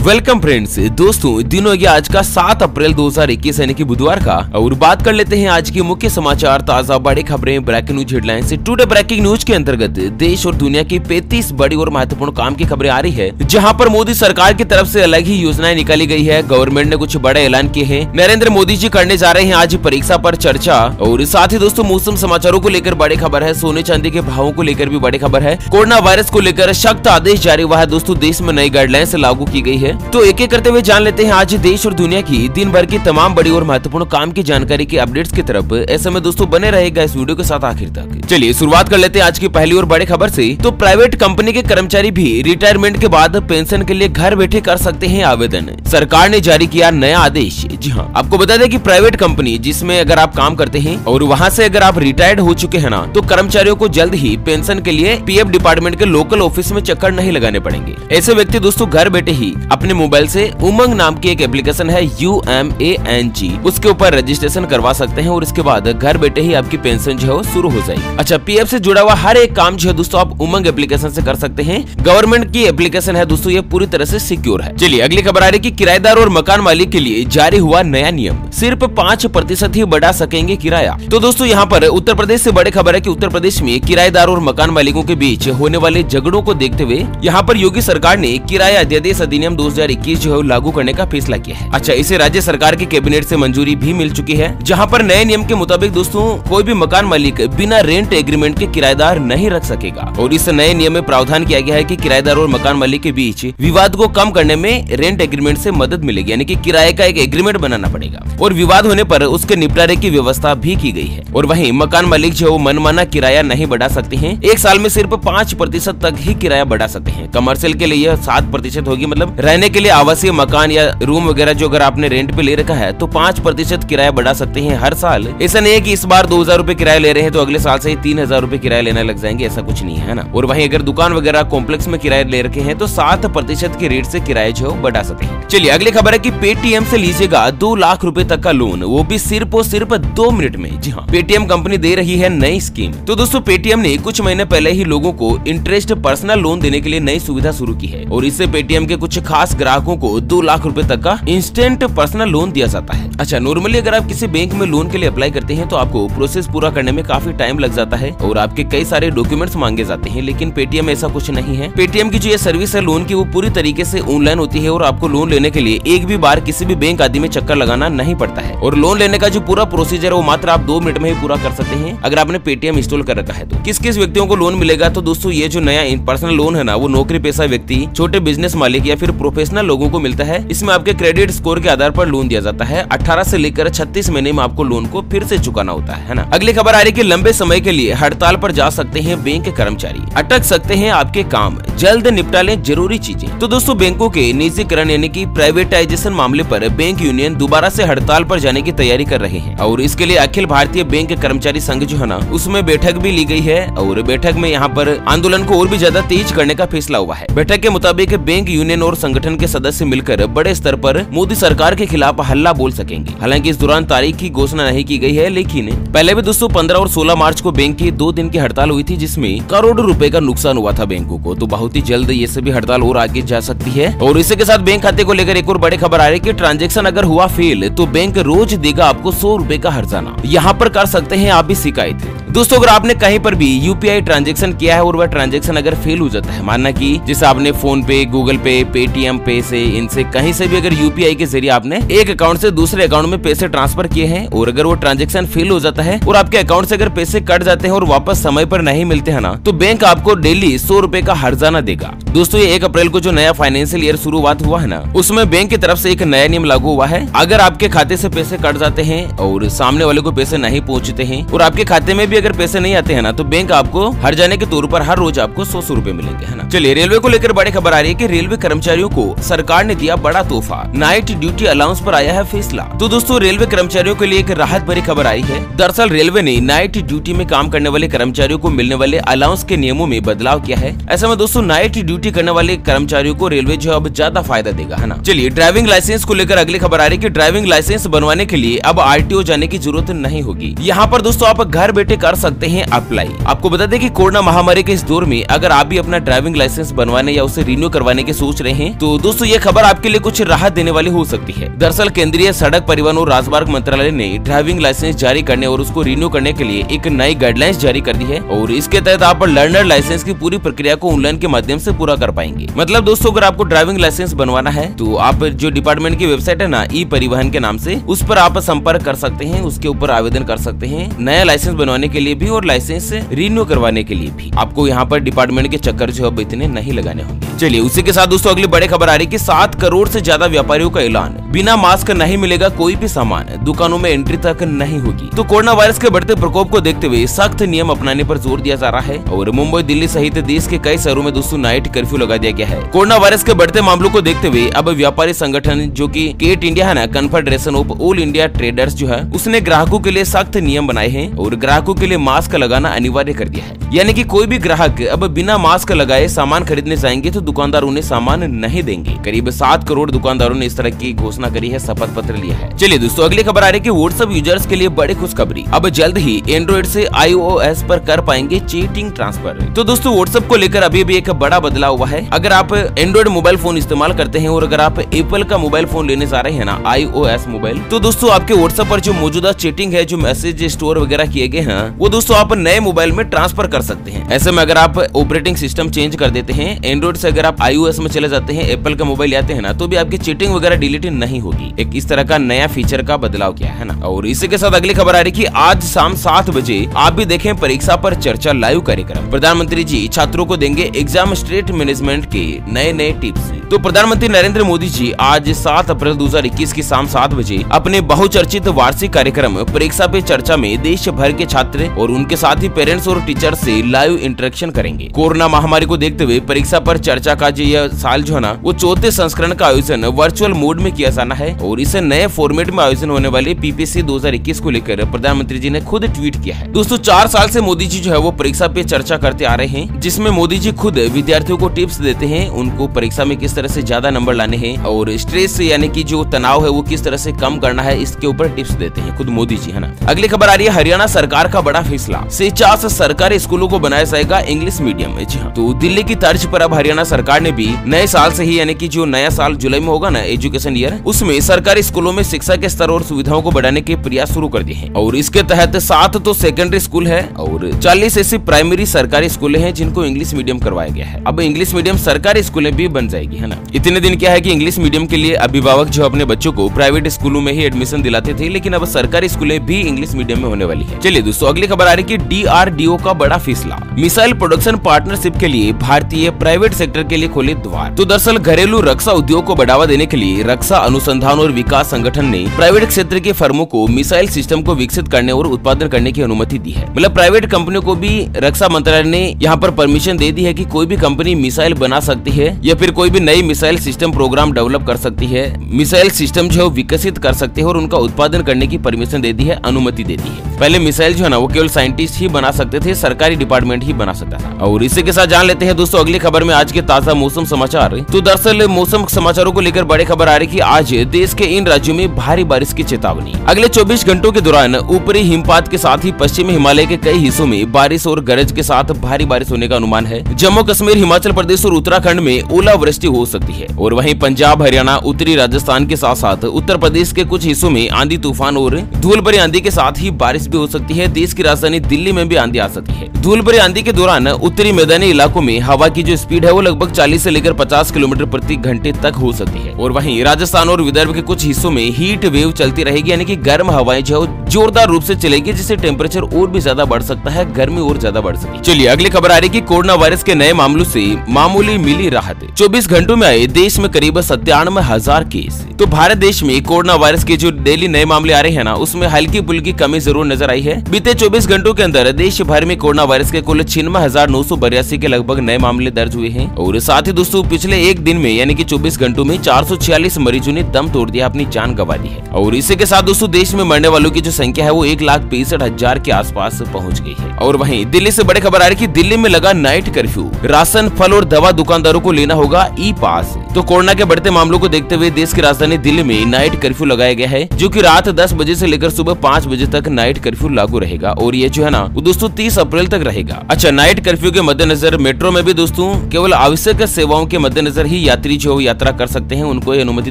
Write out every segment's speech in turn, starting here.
Welcome friends, दोस्तों दिन हो गया आज का 7 अप्रैल 2021 यानी कि बुधवार का। और बात कर लेते हैं आज की मुख्य समाचार, ताजा बड़ी खबरें, ब्रेकिंग न्यूज हेडलाइन से। टुडे ब्रेकिंग न्यूज के अंतर्गत देश और दुनिया की 35 बड़ी और महत्वपूर्ण काम की खबरें आ रही है, जहां पर मोदी सरकार की तरफ से अलग ही योजनाएं निकाली गई है। गवर्नमेंट ने कुछ बड़े ऐलान किए हैं। नरेंद्र मोदी जी करने जा रहे हैं आज परीक्षा पर चर्चा। और साथ ही दोस्तों मौसम समाचारों को लेकर बड़ी खबर है, सोने चांदी के भावों को लेकर भी बड़ी खबर है। कोरोना वायरस को लेकर सख्त आदेश जारी हुआ है दोस्तों, देश में नई गाइडलाइंस लागू की गई है। तो एक एक करते हुए जान लेते हैं आज देश और दुनिया की दिन भर की तमाम बड़ी और महत्वपूर्ण काम की जानकारी के अपडेट्स की तरफ। ऐसे में दोस्तों बने रहेगा इस वीडियो के साथ आखिर तक। चलिए शुरुआत कर लेते हैं आज की पहली और बड़ी खबर से। तो प्राइवेट कंपनी के कर्मचारी भी रिटायरमेंट के बाद पेंशन के लिए घर बैठे कर सकते हैं आवेदन। सरकार ने जारी किया नया आदेश। जी हाँ, आपको बता दें कि प्राइवेट कंपनी जिसमें अगर आप काम करते हैं और वहाँ से अगर आप रिटायर्ड हो चुके हैं ना, तो कर्मचारियों को जल्द ही पेंशन के लिए पीएफ डिपार्टमेंट के लोकल ऑफिस में चक्कर नहीं लगाने पड़ेंगे। ऐसे व्यक्ति दोस्तों घर बैठे ही अपने मोबाइल से उमंग नाम की एक एप्लीकेशन है UMANG, उसके ऊपर रजिस्ट्रेशन करवा सकते हैं और इसके बाद घर बैठे ही आपकी पेंशन जो है शुरू हो जाएगी। अच्छा, पीएफ से जुड़ा हुआ हर एक काम जो है दोस्तों आप उमंग एप्लीकेशन से कर सकते हैं। गवर्नमेंट की एप्लीकेशन है दोस्तों, ये पूरी तरह से सिक्योर है। चलिए अगली खबर आ रही है कि किराएदार और मकान मालिक के लिए जारी हुआ नया नियम, सिर्फ 5% ही बढ़ा सकेंगे किराया। तो दोस्तों यहाँ पर उत्तर प्रदेश से बड़ी खबर है कि उत्तर प्रदेश में किराएदार और मकान मालिकों के बीच होने वाले झगड़ों को देखते हुए यहाँ पर योगी सरकार ने किराया अध्यादेश अधिनियम 2021 जो है लागू करने का फैसला किया है। अच्छा, इसे राज्य सरकार की कैबिनेट से मंजूरी भी मिल चुकी है, जहां पर नए नियम के मुताबिक दोस्तों कोई भी मकान मालिक बिना रेंट एग्रीमेंट के किराएदार नहीं रख सकेगा। और इस नए नियम में प्रावधान किया गया है कि किराएदार और मकान मालिक के बीच विवाद को कम करने में रेंट एग्रीमेंट से मदद मिलेगी, यानी कि किराए का एक एग्रीमेंट बनाना पड़ेगा और विवाद होने पर उसके निपटारे की व्यवस्था भी की गई है। और वहीं मकान मालिक जो मनमाना किराया नहीं बढ़ा सकते हैं, एक साल में सिर्फ 5% तक ही किराया बढ़ा सकते हैं। कमर्शियल के लिए 7% होगी, मतलब रहने के लिए आवासीय मकान या रूम वगैरह जो अगर आपने रेंट पे ले रखा है तो 5% किराया बढ़ा सकते हैं हर साल। ऐसा नहीं है कि इस बार 2000 रुपए किराया ले रहे हैं तो अगले साल से 3000 रुपए किराया लेने लग जाएंगे, ऐसा कुछ नहीं है ना। और वहीं अगर दुकान वगैरह कॉम्प्लेक्स में किराया ले रखे हैं तो 7% के रेट से किराया जो बढ़ा सकते हैं। चलिए अगली खबर है कि पेटीएम से लीजिएगा 2 लाख रुपए तक का लोन, वो भी सिर्फ और सिर्फ 2 मिनट में। जी हाँ, पेटीएम कंपनी दे रही है नई स्कीम। तो दोस्तों पेटीएम ने कुछ महीने पहले ही लोगों को इंटरेस्ट पर्सनल लोन देने के लिए नई सुविधा शुरू की है और इससे पेटीएम के कुछ खास ग्राहकों को 2 लाख रुपए तक का इंस्टेंट पर्सनल लोन दिया जाता है। अच्छा, नॉर्मली अगर आप किसी बैंक में लोन के लिए अप्लाई करते हैं तो आपको प्रोसेस पूरा करने में काफी टाइम लग जाता है और आपके कई सारे डॉक्यूमेंट्स मांगे जाते हैं, लेकिन पेटीएम ऐसा कुछ नहीं है। पेटीएम की जो ये सर्विस है लोन की, वो पूरी तरीके से ऑनलाइन होती है और आपको लोन लेने के लिए एक भी बार किसी भी बैंक आदि में चक्कर लगाना नहीं पड़ता है। और लोन लेने का जो पूरा प्रोसीजर है वो मात्र आप 2 मिनट में ही पूरा कर सकते हैं अगर आपने पेटीएम इंस्टॉल कर रखा है तो। किस किस व्यक्तियों को लोन मिलेगा? तो दोस्तों ये जो नया पर्सनल लोन है ना, वो नौकरी पेशा व्यक्ति, छोटे बिजनेस मालिक या फिर प्रोफेशनल लोगों को मिलता है। इसमें आपके क्रेडिट स्कोर के आधार पर लोन दिया जाता है। 18 से लेकर 36 महीने में आपको लोन को फिर से चुकाना होता है ना। अगली खबर आ रही है कि लंबे समय के लिए हड़ताल पर जा सकते हैं बैंक के कर्मचारी, अटक सकते हैं आपके काम, जल्द निपटा लें जरूरी चीजें। तो दोस्तों बैंकों के निजीकरण यानी कि प्राइवेटाइजेशन मामले पर बैंक यूनियन दोबारा से हड़ताल पर जाने की तैयारी कर रहे हैं और इसके लिए अखिल भारतीय बैंक कर्मचारी संघ जो है ना, उसमें बैठक भी ली गई है और बैठक में यहाँ पर आंदोलन को और भी ज्यादा तेज करने का फैसला हुआ है। बैठक के मुताबिक बैंक यूनियन और संगठन के सदस्य मिलकर बड़े स्तर पर मोदी सरकार के खिलाफ हल्ला बोल सकेंगे। हालांकि इस दौरान तारीख की घोषणा नहीं की गई है, लेकिन पहले भी दोस्तों 15 और 16 मार्च को बैंक की 2 दिन की हड़ताल हुई थी, जिसमें करोड़ों रुपए का नुकसान हुआ था बैंकों को। तो बहुत ही जल्द ये सभी हड़ताल और आगे जा सकती है। और इसी के साथ बैंक खाते को लेकर एक और बड़ी खबर आ रही है कि ट्रांजैक्शन अगर हुआ फेल तो बैंक रोज देगा आपको 100 रुपए का हर्जाना। यहाँ पर कर सकते हैं आप भी शिकायत। दोस्तों अगर आपने कहीं पर भी यूपीआई ट्रांजैक्शन किया है और वह ट्रांजैक्शन अगर फेल हो जाता है, मानना कि जैसे आपने फोन पे, गूगल पे, पेटीएम पे से, इनसे कहीं से भी अगर यूपीआई के जरिए आपने एक अकाउंट से दूसरे अकाउंट में पैसे ट्रांसफर किए हैं और अगर वो ट्रांजैक्शन फेल हो जाता है और आपके अकाउंट से अगर पैसे कट जाते हैं और वापस समय पर नहीं मिलते हैं ना, तो बैंक आपको डेली 100 रुपए का हर्जाना देगा। दोस्तों ये 1 अप्रैल को जो नया फाइनेंशियल ईयर शुरुआत हुआ है ना, उसमें बैंक की तरफ से एक नया नियम लागू हुआ है। अगर आपके खाते से पैसे कट जाते हैं और सामने वाले को पैसे नहीं पहुंचते हैं और आपके खाते में भी अगर पैसे नहीं आते हैं ना, तो बैंक आपको हर्जाने के तौर पर हर रोज आपको 100 रुपए मिलेंगे, है ना। चलिए रेलवे को लेकर बड़ी खबर आ रही है कि रेलवे कर्मचारियों को सरकार ने दिया बड़ा तोहफा, नाइट ड्यूटी अलाउंस पर आया है फैसला। तो दोस्तों रेलवे कर्मचारियों के लिए एक राहत भरी खबर आई है। दरअसल रेलवे ने नाइट ड्यूटी में काम करने वाले कर्मचारियों को मिलने वाले अलाउंस के नियमों में बदलाव किया है। ऐसे में दोस्तों नाइट ड्यूटी करने वाले कर्मचारियों को रेलवे जो अब ज्यादा फायदा देगा, है ना। चलिए ड्राइविंग लाइसेंस को लेकर अगली खबर आ रही है कि ड्राइविंग लाइसेंस बनवाने के लिए अब आरटीओ जाने की जरूरत नहीं होगी। यहाँ पर दोस्तों आप घर बैठे कर कर सकते हैं अप्लाई। आपको बता दें कि कोरोना महामारी के इस दौर में अगर आप भी अपना ड्राइविंग लाइसेंस बनवाने या उसे रिन्यू करवाने की सोच रहे हैं तो दोस्तों ये खबर आपके लिए कुछ राहत देने वाली हो सकती है। दरअसल केंद्रीय सड़क परिवहन और राजमार्ग मंत्रालय ने ड्राइविंग लाइसेंस जारी करने और उसको रिन्यू करने के लिए एक नई गाइडलाइंस जारी कर दी है और इसके तहत आप लर्नर लाइसेंस की पूरी प्रक्रिया को ऑनलाइन के माध्यम से पूरा कर पाएंगे। मतलब दोस्तों अगर आपको ड्राइविंग लाइसेंस बनवाना है तो आप जो डिपार्टमेंट की वेबसाइट है ना ई परिवहन के नाम से, उस पर आप संपर्क कर सकते हैं, उसके ऊपर आवेदन कर सकते हैं नया लाइसेंस बनवाने के लिए भी और लाइसेंस रिन्यू करवाने के लिए भी। आपको यहाँ पर डिपार्टमेंट के चक्कर जो अब इतने नहीं लगाने होंगे। चलिए उसी के साथ दोस्तों अगली बड़ी खबर आ रही है कि 7 करोड़ से ज्यादा व्यापारियों का ऐलान, बिना मास्क नहीं मिलेगा कोई भी सामान, दुकानों में एंट्री तक नहीं होगी। तो कोरोना वायरस के बढ़ते प्रकोप को देखते हुए सख्त नियम अपनाने पर जोर दिया जा रहा है और मुंबई, दिल्ली सहित देश के कई शहरों में दोस्तों नाइट कर्फ्यू लगा दिया गया है। कोरोना वायरस के बढ़ते मामलों को देखते हुए अब व्यापारी संगठन जो कि केट इंडिया है ना, confederation of all India traders जो है, उसने ग्राहकों के लिए सख्त नियम बनाए हैं और ग्राहकों के लिए मास्क लगाना अनिवार्य कर दिया है। यानी कि कोई भी ग्राहक अब बिना मास्क लगाए सामान खरीदने जाएंगे तो दुकानदार उन्हें सामान नहीं देंगे। करीब 7 करोड़ दुकानदारों ने इस तरह की घोषणा करी है, शपथ पत्र लिया है। चलिए दोस्तों अगली खबर आ रही है कि व्हाट्सएप यूजर्स के लिए बड़ी खुशखबरी, अब जल्द ही एंड्रॉइड से iOS पर कर पाएंगे चैटिंग ट्रांसफर। तो दोस्तों व्हाट्सएप को लेकर अभी भी एक बड़ा बदलाव हुआ है। अगर आप एंड्रॉइड मोबाइल फोन इस्तेमाल करते हैं और अगर आप एप्पल का मोबाइल फोन लेने जा रहे हैं ना, iOS मोबाइल, तो दोस्तों आपके व्हाट्सएप पर जो मौजूदा चैटिंग है, जो मैसेज स्टोर वगैरह किए गए हैं, वो दोस्तों आप नए मोबाइल में ट्रांसफर कर सकते हैं। ऐसे में अगर आप ऑपरेटिंग सिस्टम चेंज कर देते हैं, एंड्रॉइड से अगर आप iOS में चले जाते हैं, एप्पल का मोबाइल आते हैं ना, तो भी आपकी चीटिंग वगैरह डिलीट नहीं होगी। एक इस तरह का नया फीचर का बदलाव किया है ना। और इसी के साथ अगली खबर आ रही है कि आज शाम 7 बजे आप भी देखें परीक्षा पर चर्चा लाइव कार्यक्रम। प्रधानमंत्री जी छात्रों को देंगे एग्जाम स्ट्रेस मैनेजमेंट के नए टिप्स। तो प्रधानमंत्री नरेंद्र मोदी जी आज 7 अप्रैल 2021 की शाम 7 बजे अपने बहुचर्चित वार्षिक कार्यक्रम परीक्षा पे चर्चा में देश भर के छात्र और उनके साथ ही पेरेंट्स और टीचर से लाइव इंटरेक्शन करेंगे। कोरोना महामारी को देखते हुए परीक्षा पर चर्चा का जो यह साल जो है ना, वो 4थे संस्करण का आयोजन वर्चुअल मोड में किया जाना है और इसे नए फॉर्मेट में आयोजन होने वाले PPC 2021 को लेकर प्रधानमंत्री जी ने खुद ट्वीट किया है। दोस्तों 4 साल से मोदी जी जो है वो परीक्षा पे चर्चा करते आ रहे हैं, जिसमें मोदी जी खुद विद्यार्थियों को टिप्स देते हैं, उनको परीक्षा में किस तरह से ज्यादा नंबर लाने हैं और स्ट्रेस यानी कि जो तनाव है वो किस तरह से कम करना है, इसके ऊपर टिप्स देते हैं खुद मोदी जी, है ना। अगली खबर आ रही है हरियाणा सरकार का बड़ा फैसला, 50 सरकारी स्कूलों को बनाया जाएगा इंग्लिश मीडियम। जी हाँ, तो दिल्ली की तर्ज पर अब हरियाणा सरकार ने भी नए साल से ही यानी कि जो नया साल जुलाई में होगा ना, एजुकेशन ईयर, उसमें सरकारी स्कूलों में शिक्षा के स्तर और सुविधाओं को बढ़ाने के प्रयास शुरू कर दिए हैं और इसके तहत 7 तो सेकेंडरी स्कूल है और 40 ऐसी प्राइमरी सरकारी स्कूलें हैं जिनको इंग्लिश मीडियम करवाया गया है। अब इंग्लिश मीडियम सरकारी स्कूलें भी बन जाएगी, है ना। इतने दिन क्या है कि इंग्लिश मीडियम के लिए अभिभावक जो अपने बच्चों को प्राइवेट स्कूलों में ही एडमिशन दिलाते थे, लेकिन अब सरकारी स्कूलें भी इंग्लिश मीडियम में होने वाली है। चलिए दोस्तों अगली खबर आ रही है कि DRDO का बड़ा फैसला, मिसाइल प्रोडक्शन पार्टनरशिप के लिए भारतीय प्राइवेट सेक्टर के लिए खोले द्वार। तो दरअसल घरेलू रक्षा उद्योग को बढ़ावा देने के लिए रक्षा अनुसंधान और विकास संगठन ने प्राइवेट क्षेत्र के फर्मों को मिसाइल सिस्टम को विकसित करने और उत्पादन करने की अनुमति दी है। मतलब प्राइवेट कंपनियों को भी रक्षा मंत्रालय ने यहाँ पर परमिशन दे दी है कि कोई भी कंपनी मिसाइल बना सकती है या फिर कोई भी नई मिसाइल सिस्टम प्रोग्राम डेवलप कर सकती है, मिसाइल सिस्टम जो है विकसित कर सकते हैं और उनका उत्पादन करने की परमिशन दे दी है, अनुमति दे दी है। पहले मिसाइल जो है ना वो केवल साइंटिस्ट ही बना सकते थे, सरकारी डिपार्टमेंट ही बना सकता था। और इसी के साथ जान लेते हैं दोस्तों अगली खबर में आज के ताजा मौसम समाचार। तो दरअसल मौसम समाचारों को लेकर बड़ी खबर आ रही है कि आज देश के इन राज्यों में भारी बारिश की चेतावनी। अगले 24 घंटों के दौरान ऊपरी हिमपात के साथ ही पश्चिमी हिमालय के कई हिस्सों में बारिश और गरज के साथ भारी बारिश होने का अनुमान है। जम्मू कश्मीर, हिमाचल प्रदेश और उत्तराखंड में ओलावृष्टि हो सकती है और वहीं पंजाब, हरियाणा, उत्तरी राजस्थान के साथ साथ उत्तर प्रदेश के कुछ हिस्सों में आंधी तूफान और धूल भरी आंधी के साथ ही बारिश भी हो सकती है। देश की राजधानी दिल्ली में भी आंधी आ सकती है। धूल भरी आंधी के दौरान उत्तरी मैदानी इलाकों में हवा की जो स्पीड है वो लगभग 40 से लेकर 50 किलोमीटर प्रति घंटे तक हो सकती है और वहीं राजस्थान और विदर्भ के कुछ हिस्सों में हीट वेव चलती रहेगी, यानी कि गर्म हवाएं जो जोरदार रूप से चलेगी, जिससे टेम्परेचर और भी ज्यादा बढ़ सकता है, गर्मी और ज्यादा बढ़ सकती है। चलिए अगली खबर आ रही है कि कोरोना वायरस के नए मामलों से मामूली मिली राहत। 24 घंटों में आए देश में करीब 97,000 केस। तो भारत देश में कोरोना वायरस के जो डेली नए मामले आ रहे हैं ना, उसमें हल्की फुल्की कमी जरूर नजर आई है। बीते 24 घंटों के अंदर देश भर में कोरोना वायरस के कुल 96,982 के लगभग नए मामले दर्ज हुए हैं और साथ ही दोस्तों पिछले एक दिन में यानी कि 24 घंटों में 446 मरीजों ने दम तोड़ दिया, अपनी जान गंवा दी है। और इसी के साथ दोस्तों देश में मरने वालों की जो संख्या है वो 1,62,000 के आसपास पहुंच गई है। और वहीं दिल्ली से बड़ी खबर आ रही है कि दिल्ली में लगा नाइट कर्फ्यू, राशन, फल और दवा दुकानदारों को लेना होगा ई पास। तो कोरोना के बढ़ते मामलों को देखते हुए देश की राजधानी दिल्ली में नाइट कर्फ्यू लगाया गया है, जो कि रात 10 बजे से लेकर सुबह 5 बजे तक नाइट कर्फ्यू लागू रहेगा और ये जो है ना वो दोस्तों 30 अप्रैल तक रहेगा। अच्छा, नाइट कर्फ्यू के मद्देनजर मेट्रो में भी दोस्तों केवल आवश्यक सेवाओं के मद्देनजर ही यात्री जो यात्रा कर सकते हैं, उनको अनुमति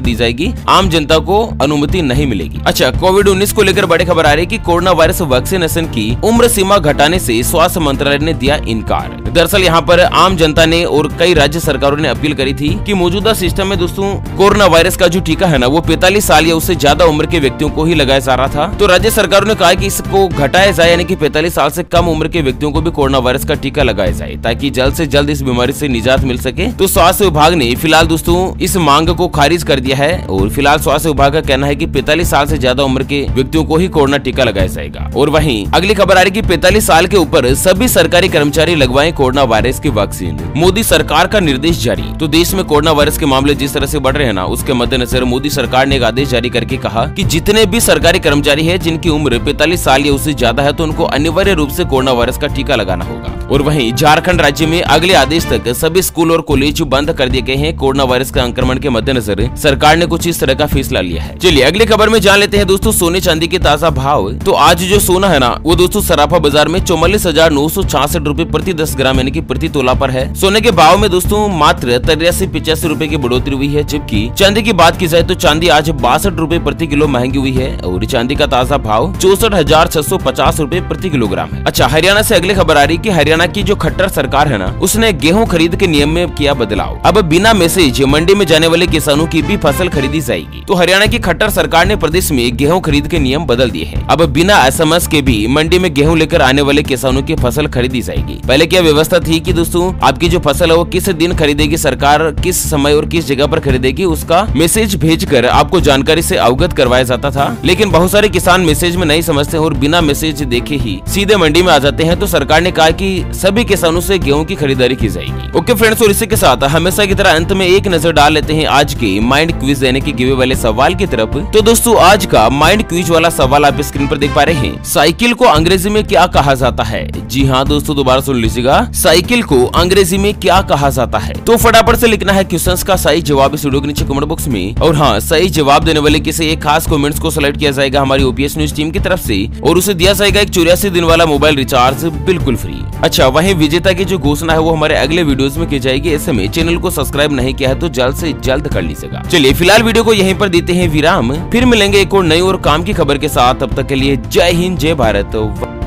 दी जाएगी, आम जनता को अनुमति नहीं मिलेगी। अच्छा, कोविड-19 को लेकर बड़ी खबर आ रही है कि कोरोना वायरस वैक्सीनेशन की उम्र सीमा घटाने से स्वास्थ्य मंत्रालय ने दिया इनकार। दरअसल यहाँ पर आम जनता ने और कई राज्य सरकारों ने अपील करी थी कि मौजूदा सिस्टम में दोस्तों कोरोना वायरस का जो टीका है ना वो 45 साल या उससे ज्यादा उम्र के व्यक्तियों को ही लगाया जा रहा था। तो राज्य सरकारों ने कहा कि इसको घटाया जाए, यानी कि 45 साल से कम उम्र के व्यक्तियों को भी कोरोना वायरस का टीका लगाया जाए, ताकि जल्द से जल्द इस बीमारी से निजात मिल सके। तो स्वास्थ्य विभाग ने फिलहाल दोस्तों इस मांग को खारिज कर दिया है और फिलहाल स्वास्थ्य विभाग का कहना है कि 45 साल से ज्यादा उम्र के व्यक्तियों को ही कोरोना टीका लगाया जाएगा। और वहीं अगली खबर आ रही है कि 45 साल के ऊपर सभी सरकारी कर्मचारी लगवाएं कोरोना वायरस की वैक्सीन। मोदी सरकार का निर्देश जारी। तो देश में कोरोना वायरस के मामले जिस तरह से बढ़ रहे हैं ना, उसके मद्देनजर मोदी सरकार ने एक आदेश जारी करके कहा कि जितने भी सरकारी कर्मचारी हैं जिनकी उम्र 45 साल या उससे ज्यादा है, तो उनको अनिवार्य रूप से कोरोना वायरस का टीका लगाना होगा। और वहीं झारखंड राज्य में अगले आदेश तक सभी स्कूल और कॉलेज बंद कर दिए गए हैं। कोरोना वायरस का संक्रमण के मद्देनजर सरकार ने कुछ इस तरह का फैसला लिया है। चलिए अगली खबर में जान लेते हैं दोस्तों सोने चांदी के ताजा भाव। तो आज जो सोना है ना वो दोस्तों सराफा बाजार में 44,966 रूपए प्रति 10 ग्राम यानी कि प्रति तोला पर है। सोने के भाव में दोस्तों मात्र 83-85 रूपए की बढ़ोतरी हुई है। जबकि चांदी की बात की जाए तो चांदी आज 62 रूपए प्रति किलो महंगी हुई है और चांदी का ताजा भाव 64,650 रूपए प्रति किलोग्राम है। अच्छा, हरियाणा से अगली खबर आ रही है कि हरियाणा की जो खट्टर सरकार है ना उसने गेहूं खरीद के नियम में किया बदलाव। अब बिना मैसेज मंडी में जाने वाले किसानों की भी फसल खरीदी जाएगी। तो हरियाणा की खट्टर सरकार ने प्रदेश में गेहूं खरीद के नियम बदल दिए हैं। अब बिना SMS के भी मंडी में गेहूं लेकर आने वाले किसानों की फसल खरीदी जाएगी। पहले क्या व्यवस्था थी कि दोस्तों आपकी जो फसल है वो किस दिन खरीदेगी सरकार, किस समय और किस जगह पर खरीदेगी, उसका मैसेज भेजकर आपको जानकारी से अवगत करवाया जाता था। लेकिन बहुत सारे किसान मैसेज में नहीं समझते और बिना मैसेज देखे ही सीधे मंडी में आ जाते हैं। तो सरकार ने कहा कि सभी किसानों से गेहूं की खरीदारी की जाएगी। ओके फ्रेंड्स, और इसी के साथ हमेशा की तरह अंत में एक नजर डाल लेते हैं आज के माइंड क्विज यानी कि गिवे वाले सवाल की तरफ। तो दोस्तों आज का माइंड क्विज वाला सवाल आप स्क्रीन पर देख पा रहे हैं। साइकिल को अंग्रेजी में क्या कहा जाता है? जी हाँ दोस्तों, दोबारा सुन लीजिएगा, साइकिल को अंग्रेजी में क्या कहा जाता है? तो फटाफट से लिखना है क्वेश्चंस का सही जवाब इस वीडियो के नीचे कमेंट बॉक्स में। और हाँ, सही जवाब देने वाले किसी एक खास कमेंट्स को सिलेक्ट किया जाएगा हमारी OPS न्यूज टीम की तरफ से और उसे दिया जाएगा एक 84 दिन वाला मोबाइल रिचार्ज बिल्कुल फ्री। अच्छा, वहीं विजेता की जो घोषणा है वो हमारे अगले वीडियोस में की जाएगी। ऐसे में चैनल को सब्सक्राइब नहीं किया है तो जल्द से जल्द कर लीजिएगा। चलिए फिलहाल वीडियो को यहीं पर देते हैं विराम, फिर मिलेंगे एक और नई और काम की खबर के साथ। तब तक के लिए जय हिंद, जय भारत।